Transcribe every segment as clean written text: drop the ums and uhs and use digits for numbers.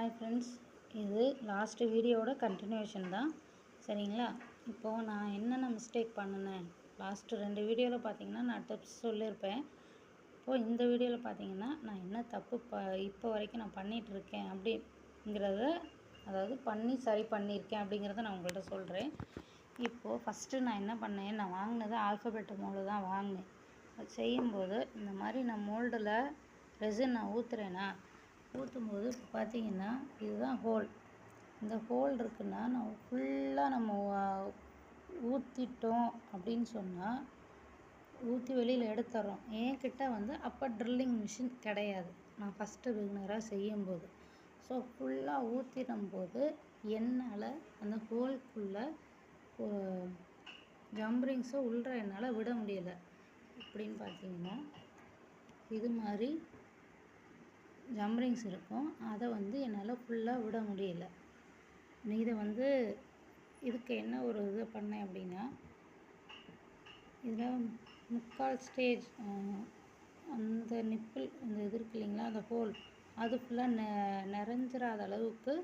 Hi friends, இது last வீடியோவோட continuation தான். சரிங்களா? இப்போது நான் என்னென்ன மிஸ்டேக் பண்ணினேன், லாஸ்ட்டு 2 வீடியோவில் பார்த்தீங்கன்னா நான் டிப்ஸ் சொல்லியிருப்பேன். இப்போது இந்த வீடியோவில் பார்த்தீங்கன்னா நான் என்ன தப்பு இப்போ வரைக்கும் நான் பண்ணிகிட்ருக்கேன் அப்படிங்கிறத, அதாவது சரி பண்ணியிருக்கேன் அப்படிங்கிறத நான் உங்கள்கிட்ட சொல்கிறேன். இப்போது ஃபஸ்ட்டு நான் என்ன பண்ணேன், நான் வாங்கினது ஆல்ஃபபெட் மோல்டு தான் வாங்கினேன். அது செய்யும்போது இந்த மாதிரி நான் மோல்டில் ரெசின் நான் ஊற்றும்போது இப்போ பார்த்தீங்கன்னா இதுதான் ஹோல். இந்த ஹோல் இருக்குன்னா நம்ம ஊற்றிட்டோம் அப்படின்னு சொன்னால் ஊற்றி வெளியில் எடுத்துறோம். என்கிட்ட அப்போ ட்ரில்லிங் மிஷின் கிடையாது, நான் ஃபஸ்ட்டு பிகினராக செய்யும்போது. ஸோ ஃபுல்லாக ஊற்றிடும்போது என்னால் அந்த ஹோல்குள்ளே ஜம்ப்ரிங்ஸை என்னால் விட முடியலை. இப்படின்னு பார்த்தீங்கன்னா இது மாதிரி ஜம்ப்ரிங்ஸ் இருக்கும், அதை என்னால் ஃபுல்லாக விட முடியலை. இதை இதுக்கு என்ன ஒரு இது பண்ணேன் அப்படின்னா, இதில் 3/4 ஸ்டேஜ் அந்த நிப்பிள் அந்த இது இருக்கு இல்லைங்களா, அந்த ஹோல் அது ஃபுல்லாக நிறைஞ்சிராத அளவுக்கு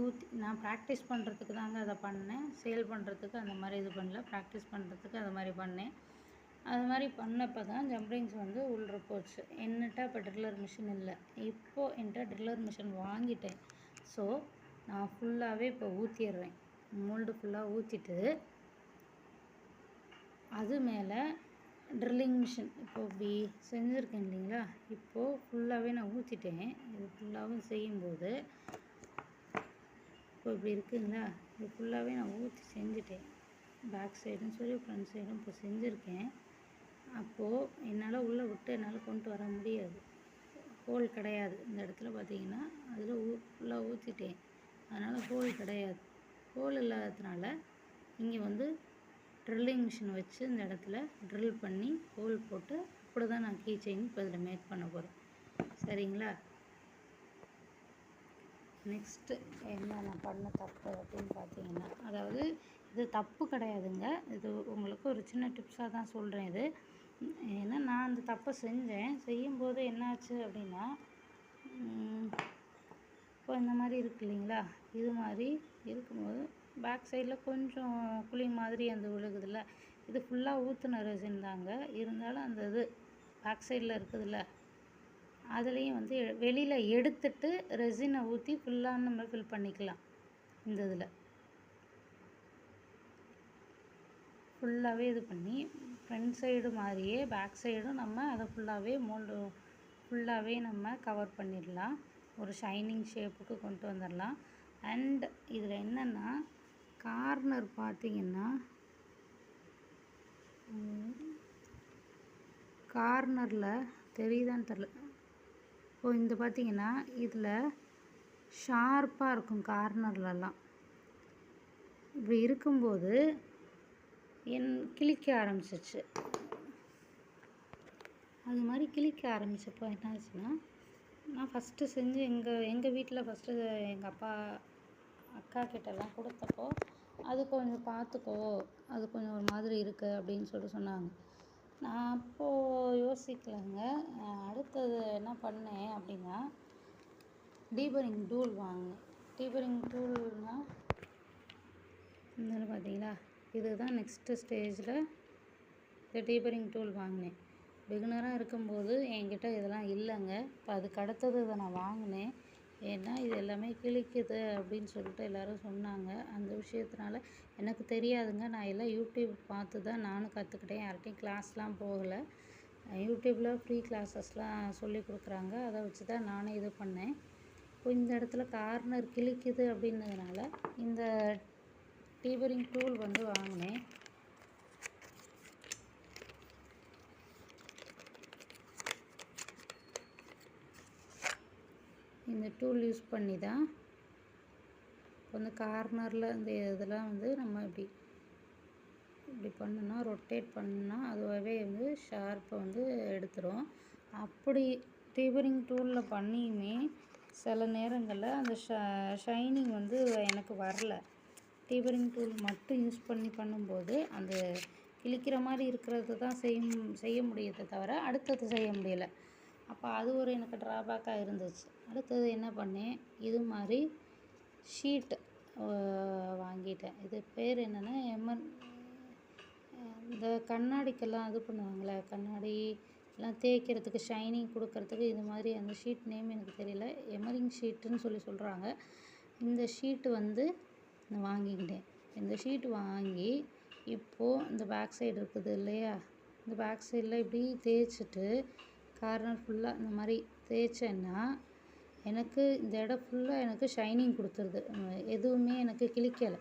ஊற்றி, நான் ப்ராக்டிஸ் பண்ணுறதுக்கு தாங்க அதை பண்ணேன். சேல் பண்ணுறதுக்கு அந்த மாதிரி இது பண்ணல, ப்ராக்டிஸ் பண்ணுறதுக்கு அது மாதிரி பண்ணேன். அது மாதிரி பண்ணப்போ தான் ஜம்ப்ரிங்ஸ் உள்ள போச்சு. என்கிட்ட இப்போ ட்ரில்லர் மிஷின் இல்லை. இப்போது என்கிட்ட ட்ரில்லர் மிஷின் வாங்கிட்டேன். ஸோ நான் ஃபுல்லாகவே இப்போ ஊற்றிடுறேன். மோல்டு ஃபுல்லாக ஊற்றிட்டு அது மேலே ட்ரில்லிங் மிஷின் இப்போ இப்படி செஞ்சுருக்கேன் இல்லைங்களா. இப்போது ஃபுல்லாகவே நான் ஊற்றிட்டேன். இது ஃபுல்லாகவும் செய்யும்போது இப்போ இப்படி இருக்குங்களா, இது ஃபுல்லாகவே நான் ஊற்றி செஞ்சுட்டேன். பேக் சைடும் சரி ஃப்ரண்ட் சைடும் இப்போ செஞ்சுருக்கேன். அப்போது என்னால் உள்ளே விட்டு என்னால் கொண்டு வர முடியாது, ஹோல் கிடையாது. இந்த இடத்துல பார்த்தீங்கன்னா அதில் ஃபுல்லாக ஊற்றிட்டேன், அதனால் ஹோல் கிடையாது. ஹோல் இல்லாததுனால இங்கே ட்ரில்லிங் மிஷின் வச்சு இந்த இடத்துல ட்ரில் பண்ணி ஹோல் போட்டு அப்படி தான் நான் கீ செயின் இப்போ இதில் மேக் பண்ண போகிறேன். சரிங்களா? நெக்ஸ்ட்டு என்ன நான் பண்ண தப்பு அப்படின்னு பார்த்தீங்கன்னா, அதாவது இது தப்பு கிடையாதுங்க, இது உங்களுக்கு ஒரு சின்ன டிப்ஸாக தான் சொல்கிறேன். இது ஏன்னா நான் அந்த தப்பை செய்யும்போது என்னாச்சு அப்படின்னா, இப்போ இந்த மாதிரி இருக்கு இல்லைங்களா, இது மாதிரி இருக்கும்போது பேக் சைடில் கொஞ்சம் குழி மாதிரி அந்த விழுகுதில்ல, இது ஃபுல்லாக ஊற்றின ரெசின் தாங்க. இருந்தாலும் அந்த இது பேக் சைடில் இருக்குதுல்ல, அதுலேயும் வெளியில் எடுத்துட்டு ரெசினை ஊற்றி ஃபுல்லாக நம்ம ஃபில் பண்ணிக்கலாம். இந்த இதில் ஃபுல்லாகவே இது பண்ணி ஃப்ரண்ட் சைடு மாதிரியே பேக் சைடும் நம்ம அதை ஃபுல்லாகவே மோல்டு ஃபுல்லாகவே நம்ம கவர் பண்ணிடலாம். ஒரு ஷைனிங் ஷேப்புக்கு கொண்டு வந்துடலாம். அண்ட் இதில் என்னென்னா, கார்னர் பார்த்திங்கன்னா கார்னரில் தெரியுதான்னு தெரில, இப்போ இந்த பார்த்திங்கன்னா இதில் ஷார்ப்பாக இருக்கும் கார்னர்லலாம். இப்படி இருக்கும்போது கிழிக்க ஆரம்பிச்சிச்சு. அது மாதிரி கிழிக்க ஆரம்பித்தப்போ என்ன ஆச்சுன்னா, நான் ஃபஸ்ட்டு செஞ்சு எங்கள் வீட்டில் ஃபஸ்ட்டு எங்கள் அக்கா கிட்டலாம் கொடுத்தப்போ, அது கொஞ்சம் பார்த்துக்கோ, அது கொஞ்சம் ஒரு மாதிரி இருக்குது அப்படின்னு சொன்னாங்க. நான் அப்போது யோசிக்கலைங்க. அடுத்தது என்ன பண்ணேன் அப்படின்னா, டீபரிங் டூல் வாங்கினேன். டீபரிங் டூல்னால் இந்த பார்த்தீங்களா, இதுதான் நெக்ஸ்ட்டு ஸ்டேஜில் இந்த டீபரிங் டூல் வாங்கினேன். பிகினராக இருக்கும்போது என்கிட்ட இதெல்லாம் இல்லைங்க. இப்போ அதுக்கு அடுத்தது இதை நான் வாங்கினேன். ஏன்னா இது எல்லாமே கிழிக்குது அப்படின்னு சொல்லிட்டு எல்லோரும் சொன்னாங்க. அந்த விஷயத்தினால எனக்கு தெரியாதுங்க, நான் எல்லாம் யூடியூப் பார்த்து தான் நானும் கற்றுக்கிட்டேன். யார்கிட்டையும் கிளாஸ்லாம் போகலை. யூடியூப்பில் ஃப்ரீ கிளாஸஸ்லாம் சொல்லி கொடுக்குறாங்க, அதை வச்சு தான் நானே இது பண்ணேன். இப்போ இந்த இடத்துல கார்னர் கிழிக்குது அப்படின்னதுனால இந்த டீபரிங் டூல் வாங்கினேன். இந்த டூல் யூஸ் பண்ணி தான் இப்போ கார்னரில் இந்த இதெல்லாம் நம்ம இப்படி பண்ணோன்னா, ரொட்டேட் பண்ணோன்னா அதுவாகவே ஷார்ப்பை எடுத்துரும். அப்படி டீபரிங் டூலில் பண்ணியுமே சில நேரங்களில் அந்த ஷைனிங் எனக்கு வரல. டீபரிங் டூல் மட்டும் யூஸ் பண்ணும்போது அந்த கிழிக்கிற மாதிரி இருக்கிறது தான் செய்ய முடியுதே தவிர அடுத்தது செய்ய முடியலை. அப்போ அது ஒரு எனக்கு ட்ராபேக்காக இருந்துச்சு. அடுத்தது என்ன பண்ணேன், இது மாதிரி ஷீட் வாங்கிட்டேன். இது பேர் என்னென்னா இந்த கண்ணாடிக்கெல்லாம் இது பண்ணுவாங்கள்ல, கண்ணாடி எல்லாம் தேய்க்கிறதுக்கு ஷைனிங் கொடுக்கறதுக்கு இது மாதிரி அந்த ஷீட் நேம் எனக்கு தெரியல. எமரிங் ஷீட்டுன்னு சொல்கிறாங்க. இந்த ஷீட்டு வந்து நான் வாங்கிக்கிட்டேன். இந்த ஷீட்டு வாங்கி இப்போது இந்த பேக் சைடு இருக்குது இல்லையா, இந்த பேக் சைடில் இப்படி தேய்ச்சிட்டு கார்னர் ஃபுல்லாக இந்த மாதிரி தேய்ச்சேன்னா எனக்கு இந்த இடம் ஃபுல்லாக எனக்கு ஷைனிங் கொடுத்துருது. எதுவுமே எனக்கு கிழிக்கலை.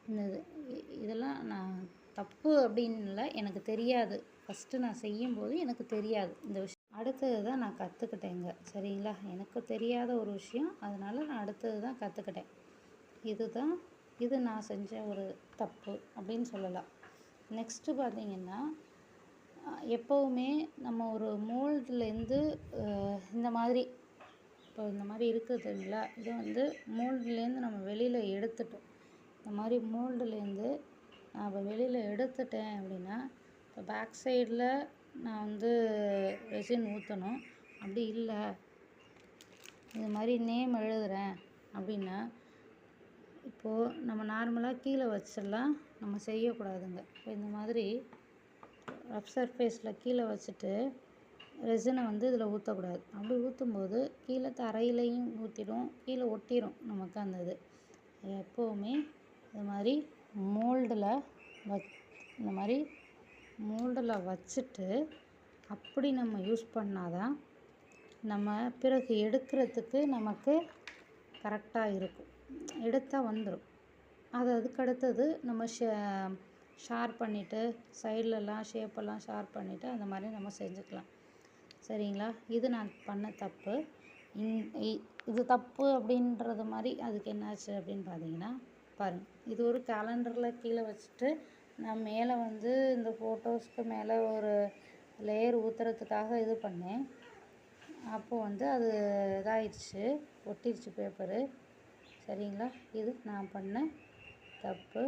இந்த இதெல்லாம் நான் தப்பு அப்படின்னு இல்லை, எனக்கு தெரியாது. ஃபஸ்ட்டு நான் செய்யும்போது எனக்கு தெரியாது இந்த விஷயம். அடுத்தது தான் நான் கற்றுக்கிட்டேங்க. சரிங்களா, எனக்கு தெரியாத ஒரு விஷயம், அதனால் நான் அடுத்தது தான் கற்றுக்கிட்டேன். இது நான் செஞ்ச ஒரு தப்பு அப்படின்னு சொல்லலாம். நெக்ஸ்ட்டு பார்த்திங்கன்னா, எப்போவுமே நம்ம ஒரு மோல்டுலேருந்து இந்த மாதிரி இப்போ இந்த மாதிரி இருக்குதுங்களா, இதை வந்து மோல்டுலேருந்து நம்ம வெளியில் எடுத்துட்டோம். இந்த மாதிரி மோல்டுலேருந்து நான் இப்போ வெளியில் எடுத்துட்டேன் அப்படின்னா, இப்போ பேக் சைடில் நான் வந்து ரெசின் ஊற்றணும். அப்படி இல்லை, இது மாதிரி நேம் எழுதுகிறேன் அப்படின்னா, இப்போது நம்ம நார்மலாக கீழே வச்சிடலாம், நம்ம செய்யக்கூடாதுங்க. இப்போ இந்த மாதிரி ரஃப் சர்ஃபேஸில் கீழே வச்சுட்டு ரெசினை வந்து இதில் ஊற்றக்கூடாது. அப்படி ஊற்றும்போது கீழே தரையிலையும் ஊற்றிடும், கீழே ஒட்டிடும் நமக்கு அந்த இது. எப்போவுமே இது மாதிரி மோல்டில் இந்த மாதிரி மோல்டில் வச்சுட்டு அப்படி நம்ம யூஸ் பண்ணால் தான் நம்ம பிறகு எடுக்கிறதுக்கு நமக்கு கரெக்டாக இருக்கும். எடுத்தால் வந்துடும். அதுக்கு அடுத்தது நம்ம ஷார்ப் பண்ணிவிட்டு சைட்லலாம் ஷேப்பெல்லாம் ஷார்ப் பண்ணிவிட்டு அந்த மாதிரி நம்ம செஞ்சுக்கலாம். சரிங்களா, இது நான் பண்ண தப்பு. இது தப்பு அப்படின்றது மாதிரி அதுக்கு என்னாச்சு அப்படின்னு பார்த்தீங்கன்னா, பாருங்கள், இது ஒரு கேலண்டரில் கீழே வச்சுட்டு நான் மேலே வந்து இந்த ஃபோட்டோஸ்க்கு மேலே ஒரு லேயர் ஊற்றுறதுக்காக இது பண்ணேன். அப்போது வந்து அது இதாகிடுச்சு, ஒட்டிடுச்சு பேப்பரு. சரிங்களா, இது நான் பண்ண தப்பு.